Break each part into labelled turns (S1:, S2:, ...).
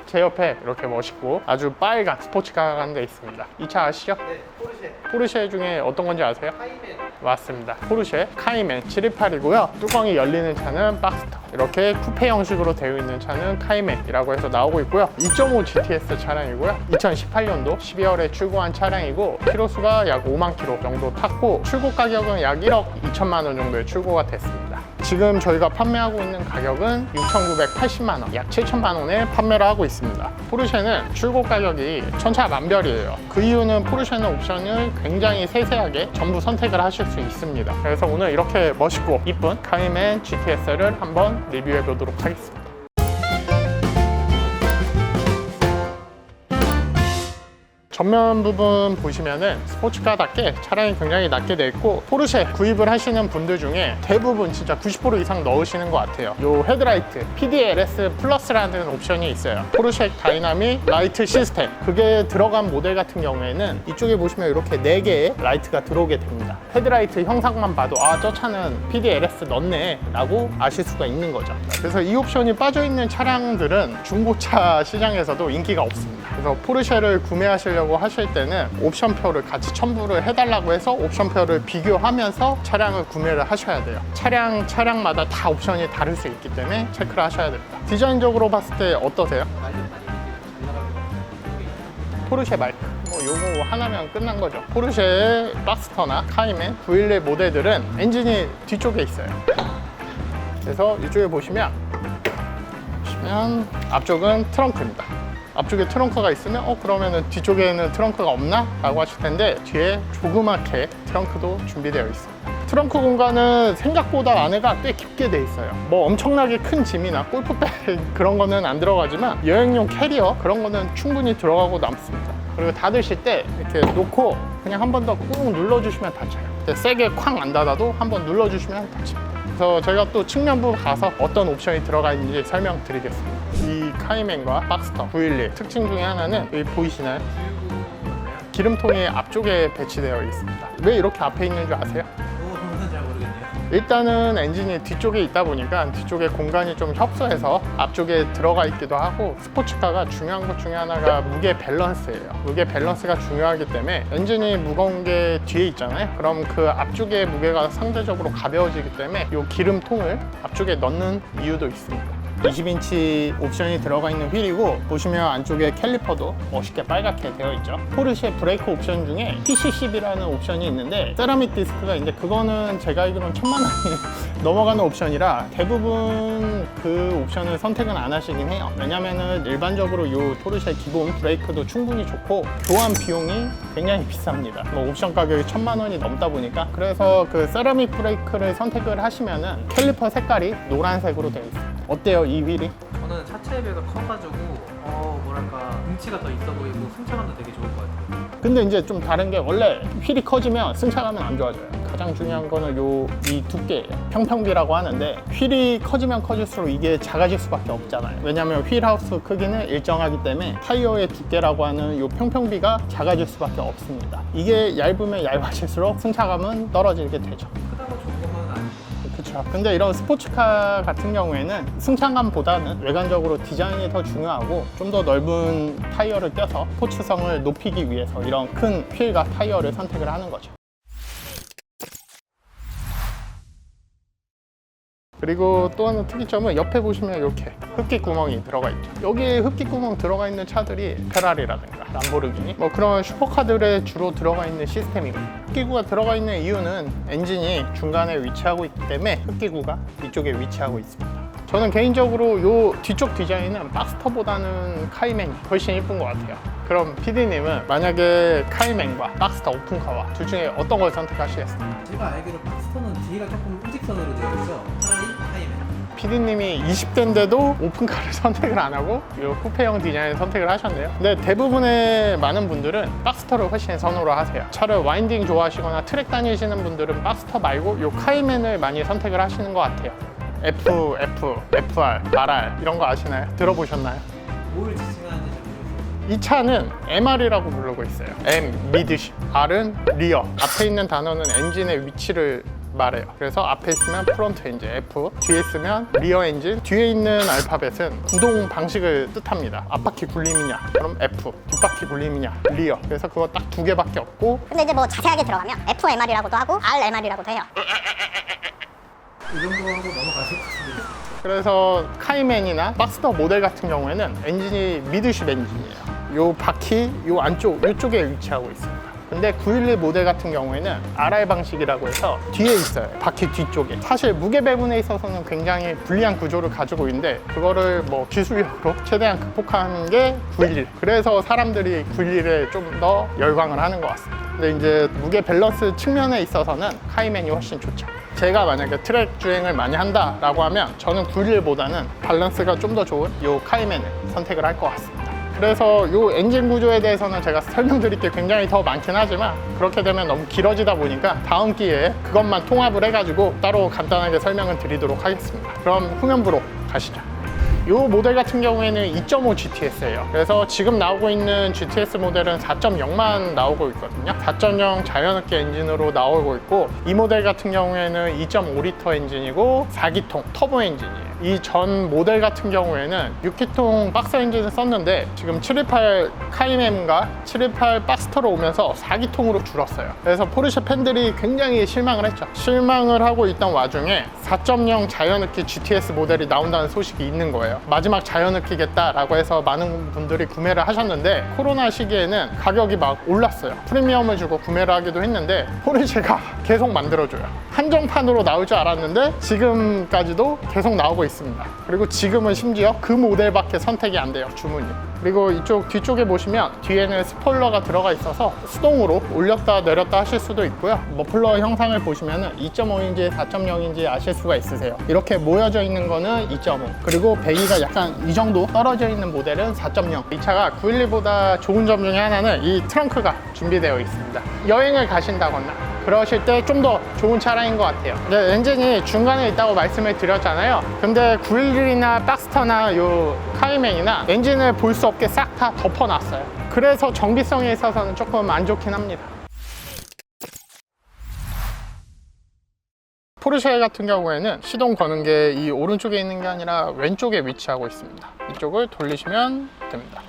S1: 제 옆에 이렇게 멋있고 아주 빨간 스포츠카가 한 대 있습니다. 이 차 아시죠?
S2: 네, 포르쉐
S1: 포르쉐 중에 어떤 건지 아세요?
S2: 카이멘.
S1: 맞습니다. 포르쉐 카이멘 728이고요. 뚜껑이 열리는 차는 박스터, 이렇게 쿠페 형식으로 되어 있는 차는 카이멘이라고 해서 나오고 있고요. 2.5 GTS 차량이고요. 2018년도 12월에 출고한 차량이고 키로수가 약 5만 킬로 정도 탔고 출고 가격은 약 1억 2천만 원 정도에 출고가 됐습니다. 지금 저희가 판매하고 있는 가격은 6,980만 원, 약 7천만 원에 판매를 하고 있습니다. 포르쉐는 출고 가격이 천차만별이에요. 그 이유는 포르쉐는 옵션을 굉장히 세세하게 전부 선택을 하실 수 있습니다. 그래서 오늘 이렇게 멋있고 이쁜 카이멘 GTS를 한번 리뷰해 보도록 하겠습니다. 전면 부분 보시면은 스포츠카답게 차량이 굉장히 낮게 돼 있고, 포르쉐 구입을 하시는 분들 중에 대부분 진짜 90% 이상 넣으시는 것 같아요. 요 헤드라이트 PDLS 플러스라는 옵션이 있어요. 포르쉐 다이나믹 라이트 시스템, 그게 들어간 모델 같은 경우에는 이쪽에 보시면 이렇게 4개의 라이트가 들어오게 됩니다. 헤드라이트 형상만 봐도 아, 저 차는 PDLS 넣네 라고 아실 수가 있는 거죠. 그래서 이 옵션이 빠져있는 차량들은 중고차 시장에서도 인기가 없습니다. 그래서 포르쉐를 구매하시려고 하실 때는 옵션표를 같이 첨부를 해달라고 해서 옵션표를 비교하면서 차량을 구매를 하셔야 돼요. 차량마다 다 옵션이 다를 수 있기 때문에 체크를 하셔야 됩니다. 디자인적으로 봤을 때 어떠세요? 포르쉐 마이크 요거 하나면 끝난 거죠. 포르쉐의 박스터나 카이멘 911 모델들은 엔진이 뒤쪽에 있어요. 그래서 이쪽에 보시면 앞쪽은 트렁크입니다. 앞쪽에 트렁크가 있으면 그러면은 뒤쪽에는 트렁크가 없나? 라고 하실 텐데 뒤에 조그맣게 트렁크도 준비되어 있습니다. 트렁크 공간은 생각보다 안에가 꽤 깊게 돼 있어요. 뭐 엄청나게 큰 짐이나 골프백 그런 거는 안 들어가지만 여행용 캐리어 그런 거는 충분히 들어가고 남습니다. 그리고 닫으실 때 이렇게 놓고 그냥 한 번 더 꾹 눌러주시면 닫혀요. 세게 쾅 안 닫아도 한 번 눌러주시면 닫힙니다. 그래서 저희가 또 측면부 가서 어떤 옵션이 들어가 있는지 설명드리겠습니다. 이 카이멘과 박스터 911 특징 중에 하나는 여기 보이시나요? 기름통이 앞쪽에 배치되어 있습니다. 왜 이렇게 앞에 있는 줄 아세요?
S2: 그건 잘 모르겠네요.
S1: 일단은 엔진이 뒤쪽에 있다 보니까 뒤쪽에 공간이 좀 협소해서 앞쪽에 들어가 있기도 하고, 스포츠카가 중요한 것 중에 하나가 무게 밸런스예요. 무게 밸런스가 중요하기 때문에 엔진이 무거운 게 뒤에 있잖아요. 그럼 그 앞쪽의 무게가 상대적으로 가벼워지기 때문에 이 기름통을 앞쪽에 넣는 이유도 있습니다. 20인치 옵션이 들어가 있는 휠이고, 보시면 안쪽에 캘리퍼도 멋있게 빨갛게 되어 있죠. 포르쉐 브레이크 옵션 중에 PCCB라는 옵션이 있는데 세라믹 디스크가 있는데 그거는 제가 알기로는 1,000만 원이 넘어가는 옵션이라 대부분 그 옵션을 선택은 안 하시긴 해요. 왜냐면은 일반적으로 이 포르쉐 기본 브레이크도 충분히 좋고 교환 비용이 굉장히 비쌉니다. 뭐 옵션 가격이 1,000만 원이 넘다 보니까, 그래서 그 세라믹 브레이크를 선택을 하시면은 캘리퍼 색깔이 노란색으로 되어 있습니다. 어때요, 이 휠이?
S2: 저는 차체 배가 커가지고 뭐랄까 뭉치가 더 있어 보이고 승차감도 되게 좋을 것 같아요.
S1: 근데 이제 좀 다른 게, 원래 휠이 커지면 승차감은 안 좋아져요. 가장 중요한 거는 이 두께예요. 평평비라고 하는데 휠이 커지면 커질수록 이게 작아질 수밖에 없잖아요. 왜냐하면 휠하우스 크기는 일정하기 때문에 타이어의 두께라고 하는 이 평평비가 작아질 수밖에 없습니다. 이게 얇으면 얇아질수록 승차감은 떨어지게 되죠.
S2: 크다고 좋은 것만은 아니고.
S1: 그렇죠. 근데 이런 스포츠카 같은 경우에는 승차감보다는 외관적으로 디자인이 더 중요하고, 좀 더 넓은 타이어를 껴서 스포츠성을 높이기 위해서 이런 큰 휠과 타이어를 선택을 하는 거죠. 그리고 또 하나 특이점은 옆에 보시면 이렇게 흡기 구멍이 들어가 있죠. 여기에 흡기 구멍 들어가 있는 차들이 페라리라든가 람보르기니 뭐 그런 슈퍼카들에 주로 들어가 있는 시스템이거든요. 흡기구가 들어가 있는 이유는 엔진이 중간에 위치하고 있기 때문에 흡기구가 이쪽에 위치하고 있습니다. 저는 개인적으로 이 뒤쪽 디자인은 박스터보다는 카이멘이 훨씬 예쁜 것 같아요. 그럼 PD님은 만약에 카이멘과 박스터 오픈카와 둘 중에 어떤 걸 선택하시겠습니까?
S2: 제가 알기로 박스터는 뒤가 조금 일직선으로 되어 있어. 차라리 카이멘.
S1: PD님이 20대인데도 오픈카를 선택을 안 하고 이 쿠페형 디자인을 선택을 하셨네요. 근데 대부분의 많은 분들은 박스터를 훨씬 선호를 하세요. 차를 와인딩 좋아하시거나 트랙 다니시는 분들은 박스터 말고 이 카이멘을 많이 선택을 하시는 것 같아요. FR, RR 이런 거 아시나요? 들어보셨나요?
S2: 뭘 지칭하는지 잘 모르겠어요.
S1: 이 차는 MR이라고 부르고 있어요. M, 미드십, R은 리어. 앞에 있는 단어는 엔진의 위치를 말해요. 그래서 앞에 있으면 프론트 엔진 F, 뒤에 있으면 리어 엔진. 뒤에 있는 알파벳은 구동 방식을 뜻합니다. 앞바퀴 굴림이냐 그럼 F, 뒷바퀴 굴림이냐 리어. 그래서 그거 딱 두 개밖에 없고,
S3: 근데 이제 뭐 자세하게 들어가면 FMR이라고도 하고 RMR이라고도 해요.
S2: 이 정도 하고 넘어가실 것 같습니다.
S1: 그래서 카이맨이나 박스터 모델 같은 경우에는 엔진이 미드쉽 엔진이에요. 요 바퀴 요 안쪽 요쪽에 위치하고 있습니다. 근데 911 모델 같은 경우에는 RR 방식이라고 해서 뒤에 있어요. 바퀴 뒤쪽에. 사실 무게 배분에 있어서는 굉장히 불리한 구조를 가지고 있는데, 그거를 뭐 기술력으로 최대한 극복한 게 911. 그래서 사람들이 911에 좀 더 열광을 하는 것 같습니다. 근데 이제 무게 밸런스 측면에 있어서는 카이맨이 훨씬 좋죠. 제가 만약에 트랙 주행을 많이 한다라고 하면 저는 911보다는 밸런스가 좀 더 좋은 이 카이맨을 선택을 할 것 같습니다. 그래서 이 엔진 구조에 대해서는 제가 설명드릴 게 굉장히 더 많긴 하지만, 그렇게 되면 너무 길어지다 보니까 다음 기회에 그것만 통합을 해가지고 따로 간단하게 설명을 드리도록 하겠습니다. 그럼 후면부로 가시죠. 이 모델 같은 경우에는 2.5 GTS예요. 그래서 지금 나오고 있는 GTS 모델은 4.0만 나오고 있거든요. 4.0 자연흡기 엔진으로 나오고 있고, 이 모델 같은 경우에는 2.5리터 엔진이고 4기통 터보 엔진이에요. 이 전 모델 같은 경우에는 6기통 박스 엔진을 썼는데, 지금 728 카이맨과 728 박스터로 오면서 4기통으로 줄었어요. 그래서 포르쉐 팬들이 굉장히 실망을 했죠. 실망을 하고 있던 와중에 4.0 자연흡기 GTS 모델이 나온다는 소식이 있는 거예요. 마지막 자연흡기겠다라고 해서 많은 분들이 구매를 하셨는데, 코로나 시기에는 가격이 막 올랐어요. 프리미엄을 주고 구매를 하기도 했는데 포르쉐가 계속 만들어줘요. 한정판으로 나올 줄 알았는데 지금까지도 계속 나오고 있습니다. 그리고 지금은 심지어 그 모델밖에 선택이 안 돼요, 주문이. 그리고 이쪽 뒤쪽에 보시면 뒤에는 스포일러가 들어가 있어서 수동으로 올렸다 내렸다 하실 수도 있고요. 머플러 형상을 보시면 2.5인지 4.0인지 아실 수가 있으세요. 이렇게 모여져 있는 거는 2.5, 그리고 배기가 약간 이 정도 떨어져 있는 모델은 4.0. 이 차가 911보다 좋은 점 중에 하나는 이 트렁크가 준비되어 있습니다. 여행을 가신다거나 그러실 때 좀 더 좋은 차량인 것 같아요. 근데 엔진이 중간에 있다고 말씀을 드렸잖아요. 근데 911이나 박스터나 요 카이맨이나 엔진을 볼 수 없게 싹 다 덮어놨어요. 그래서 정비성에 있어서는 조금 안 좋긴 합니다. 포르쉐 같은 경우에는 시동 거는 게 이 오른쪽에 있는 게 아니라 왼쪽에 위치하고 있습니다. 이쪽을 돌리시면 됩니다.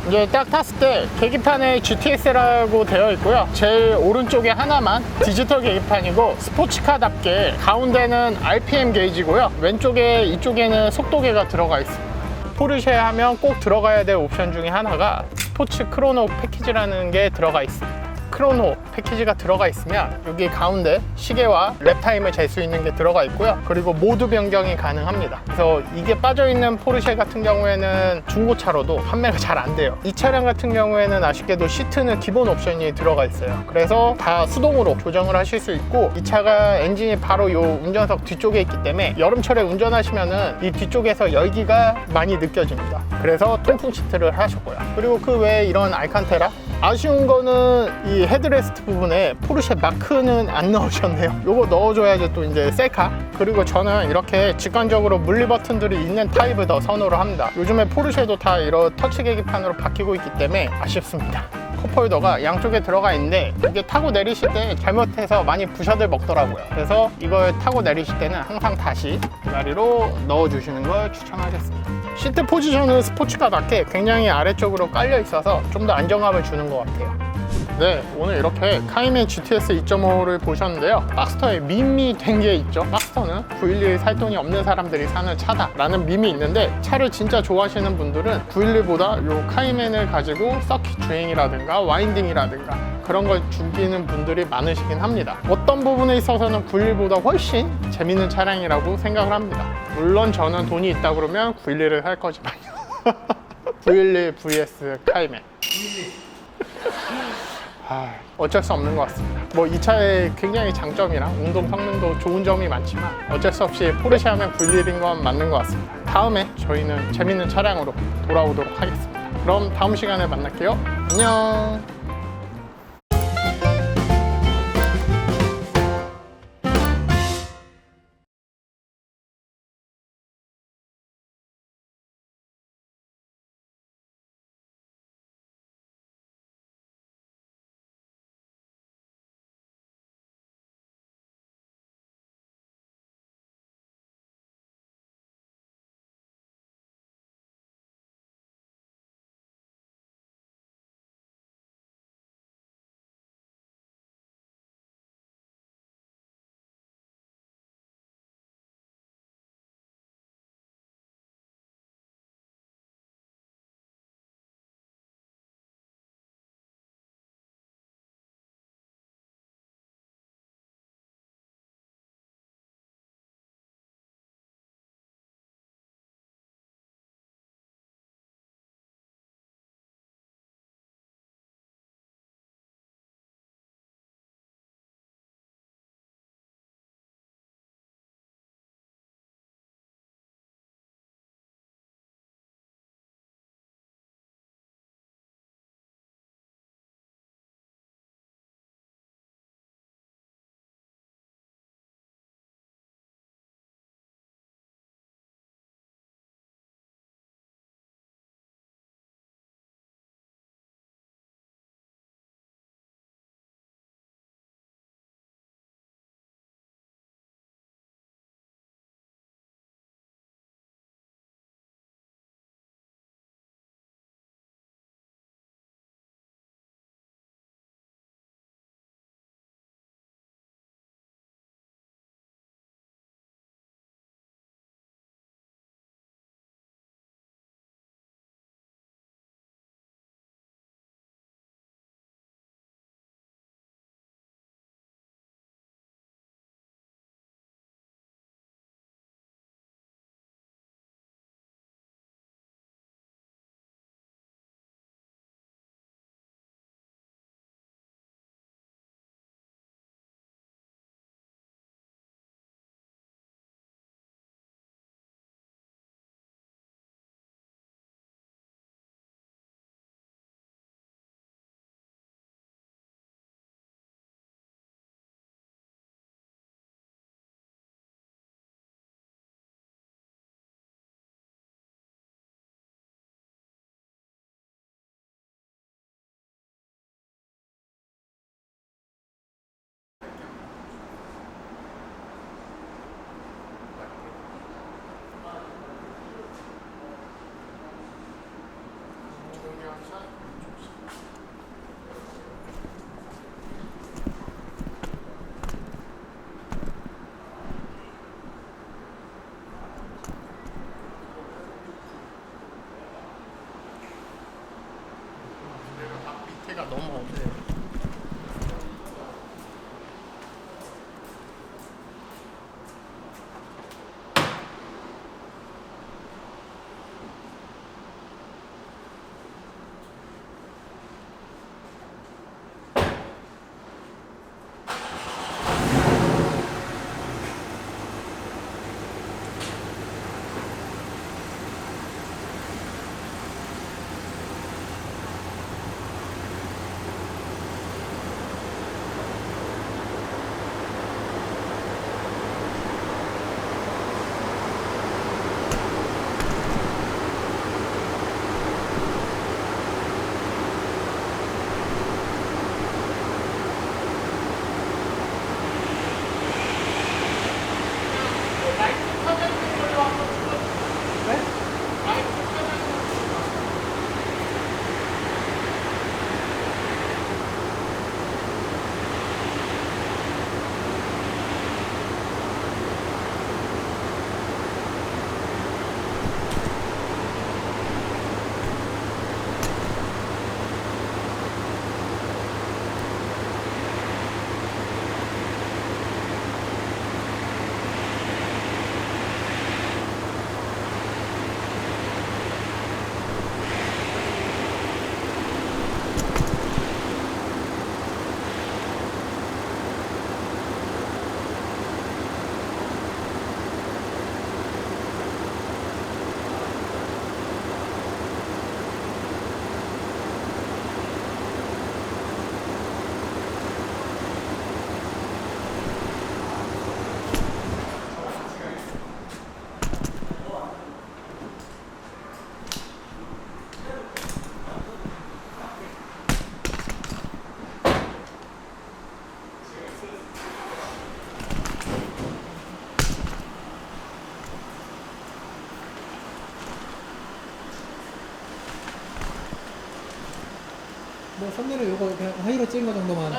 S1: 이제 딱 탔을 때 계기판에 GTS라고 되어 있고요. 제일 오른쪽에 하나만 디지털 계기판이고 스포츠카답게 가운데는 RPM 게이지고요. 왼쪽에 이쪽에는 속도계가 들어가 있습니다. 포르쉐 하면 꼭 들어가야 될 옵션 중에 하나가 스포츠 크로노 패키지라는 게 들어가 있습니다. 크로노 패키지가 들어가 있으면 여기 가운데 시계와 랩타임을 잴 수 있는 게 들어가 있고요. 그리고 모드 변경이 가능합니다. 그래서 이게 빠져있는 포르쉐 같은 경우에는 중고차로도 판매가 잘 안 돼요. 이 차량 같은 경우에는 아쉽게도 시트는 기본 옵션이 들어가 있어요. 그래서 다 수동으로 조정을 하실 수 있고, 이 차가 엔진이 바로 이 운전석 뒤쪽에 있기 때문에 여름철에 운전하시면은 이 뒤쪽에서 열기가 많이 느껴집니다. 그래서 통풍 시트를 하셨고요. 그리고 그 외에 이런 알칸테라, 아쉬운 거는 이 헤드레스트 부분에 포르쉐 마크는 안 넣으셨네요. 요거 넣어줘야지 또 이제 셀카. 그리고 저는 이렇게 직관적으로 물리 버튼들이 있는 타입을 더 선호를 합니다. 요즘에 포르쉐도 다 이런 터치 계기판으로 바뀌고 있기 때문에 아쉽습니다. 컵홀더가 양쪽에 들어가 있는데 이게 타고 내리실 때 잘못해서 많이 부셔들 먹더라고요. 그래서 이걸 타고 내리실 때는 항상 다시 자리로 넣어주시는 걸 추천하겠습니다. 시트 포지션은 스포츠카답게 굉장히 아래쪽으로 깔려 있어서 좀 더 안정감을 주는 것 같아요. 네, 오늘 이렇게 카이맨 GTS 2.5를 보셨는데요. 박스터에 밈이 된 게 있죠. 박스터는 911 살 돈이 없는 사람들이 사는 차다라는 밈이 있는데, 차를 진짜 좋아하시는 분들은 911보다 요 카이맨을 가지고 서킷 주행이라든가 와인딩이라든가 그런 걸 즐기는 분들이 많으시긴 합니다. 어떤 부분에 있어서는 911보다 훨씬 재밌는 차량이라고 생각을 합니다. 물론 저는 돈이 있다 그러면 911을 할 거지만요. 911 vs 카이맨. 어쩔 수 없는 것 같습니다. 뭐 이 차의 굉장히 장점이랑 운동 성능도 좋은 점이 많지만 어쩔 수 없이 포르쉐 하면 911인 건 맞는 것 같습니다. 다음에 저희는 재밌는 차량으로 돌아오도록 하겠습니다. 그럼 다음 시간에 만날게요. 안녕. 두께가 너무
S2: 네. 뭐 썸네일은 요거 그냥 하이로 찍은 거 정도만